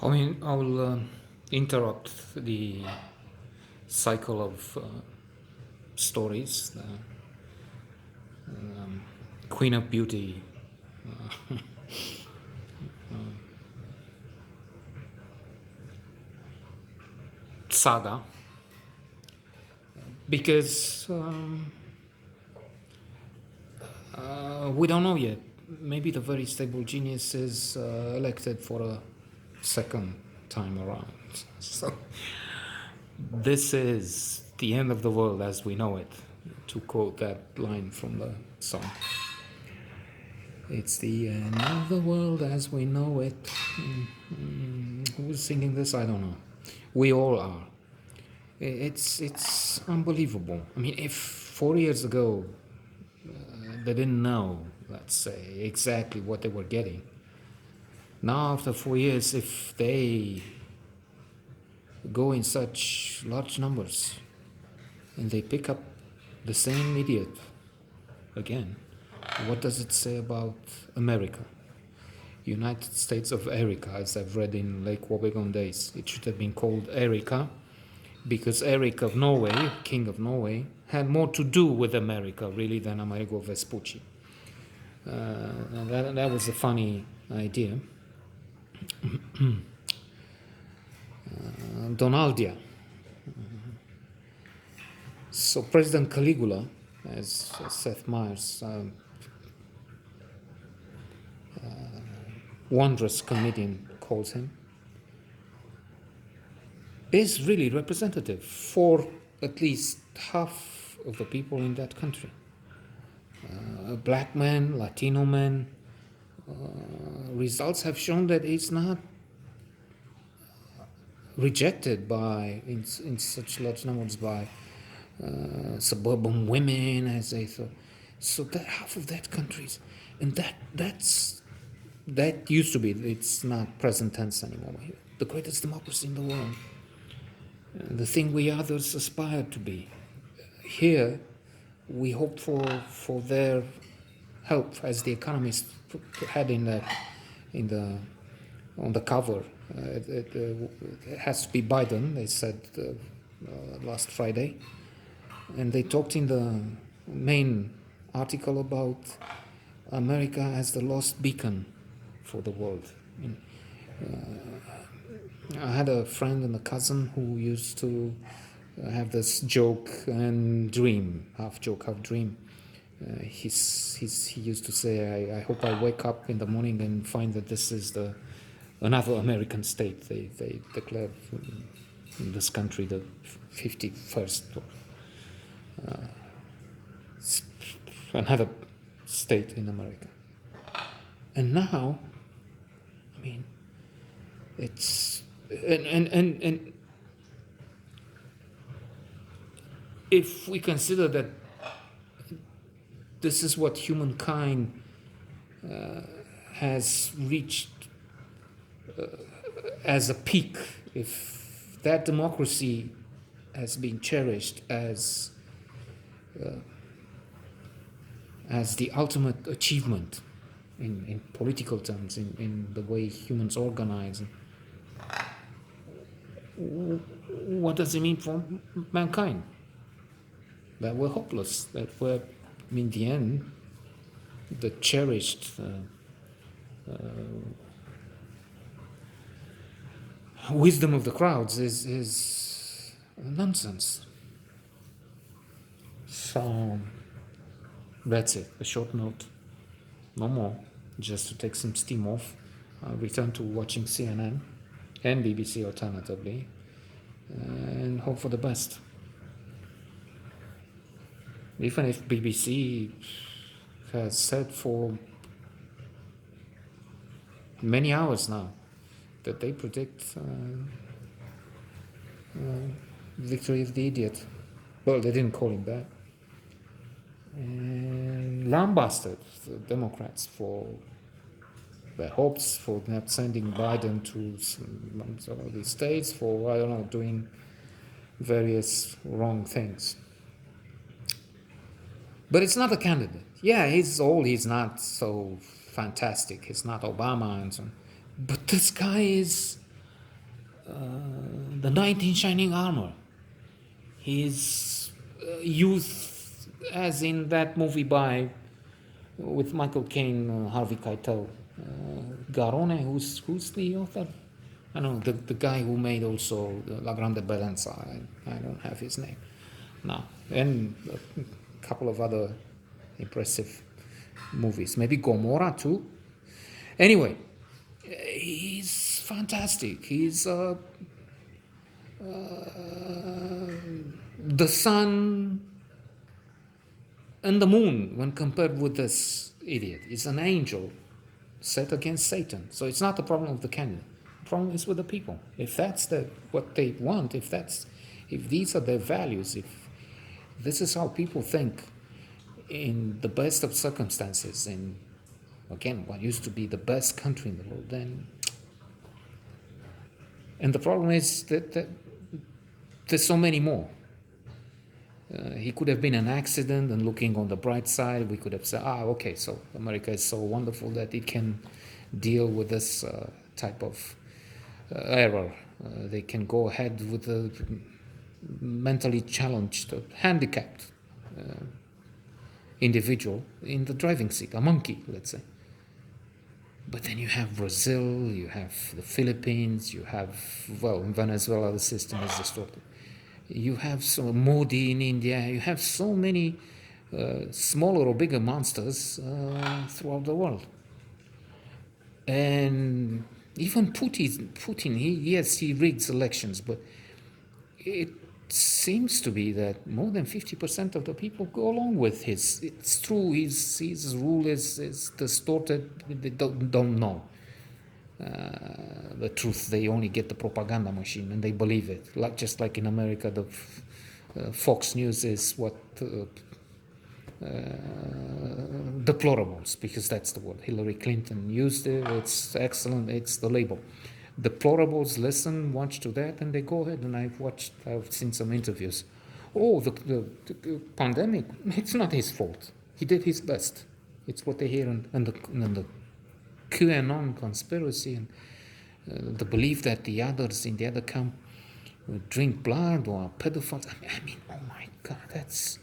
I'll interrupt the cycle of stories. The Queen of Beauty saga, because we don't know yet. Maybe the very stable genius is elected for a second time around. So this is the end of the world as we know it, to quote that line from the song. It's the end of the world as we know it. Who's singing this? I don't know. We all are. It's unbelievable. I mean, if 4 years ago they didn't know, let's say, exactly what they were getting, now after 4 years, if they go in such large numbers and they pick up the same idiot again, what does it say about America? United States of Erica, as I've read in Lake Wobegon days. It should have been called Erica, because Eric of Norway, King of Norway, had more to do with America, really, than Amerigo Vespucci. That was a funny idea. Donaldia. So President Caligula, as Seth Meyers, wondrous comedian, calls him, is really representative for at least half of the people in that country. Black men, Latino men. Results have shown that it's not rejected by in such large numbers by suburban women, as they thought. So that half of that countries, and that used to be. It's not present tense anymore. The greatest democracy in the world, the thing we others aspire to be. Here, we hope for their help, as the Economist had on the cover. It has to be Biden, they said last Friday, and they talked in the main article about America as the lost beacon for the world. I had a friend and a cousin who used to have this joke and dream, half joke, half dream. He used to say, I hope I wake up in the morning and find that this is another American state. They declared in this country the 51st, another state in America. And now, I mean, it's and if we consider that this is what humankind has reached as a peak, if that democracy has been cherished as the ultimate achievement in political terms, in the way humans organize, what does it mean for mankind? That we're hopeless, that we're, in the end, the cherished wisdom of the crowds is nonsense. So that's it, a short note, no more, just to take some steam off. I'll return to watching CNN and BBC alternatively, and hope for the best. Even if BBC has said for many hours now that they predict victory of the idiot. Well, they didn't call him that. And lambasted the Democrats for their hopes, for not sending Biden to some of these states, for, I don't know, doing various wrong things. But it's not a candidate. Yeah, he's old, he's not so fantastic, he's not Obama and so on. But this guy is the knight in shining armor, his youth, as in that movie by with Michael Caine, Harvey Keitel, Garone, who's the author? I don't know, the guy who made also La Grande Balanza. I don't have his name now, and a couple of other impressive movies. Maybe Gomorrah too. Anyway, he's fantastic. He's the sun and the moon when compared with this idiot. Is an angel set against Satan. So it's not the problem of the candidate. The problem is with the people. If that's what they want, if these are their values, if this is how people think in the best of circumstances, in again what used to be the best country in the world, then, and the problem is that there's so many more. He could have been an accident, and looking on the bright side, we could have said, okay, so America is so wonderful that it can deal with this type of error. They can go ahead with the mentally challenged, handicapped individual in the driving seat, a monkey, let's say. But then you have Brazil, you have the Philippines, you have, well, in Venezuela the system is distorted. You have Modi in India, you have so many smaller or bigger monsters throughout the world. And even Putin, yes, he rigs elections, but it seems to be that more than 50% of the people go along with his. It's true, his rule is distorted, they don't know the truth. They only get the propaganda machine and they believe it. Just like in America, the Fox News is what deplorables, because that's the word Hillary Clinton used it. It's excellent. It's the label. Deplorables listen, watch to that, and they go ahead. And I've seen some interviews. Oh, the pandemic, it's not his fault. He did his best. It's what they hear and the QAnon conspiracy and the belief that the others in the other camp drink blood or are pedophiles. I mean, oh my God, that's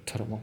terrible.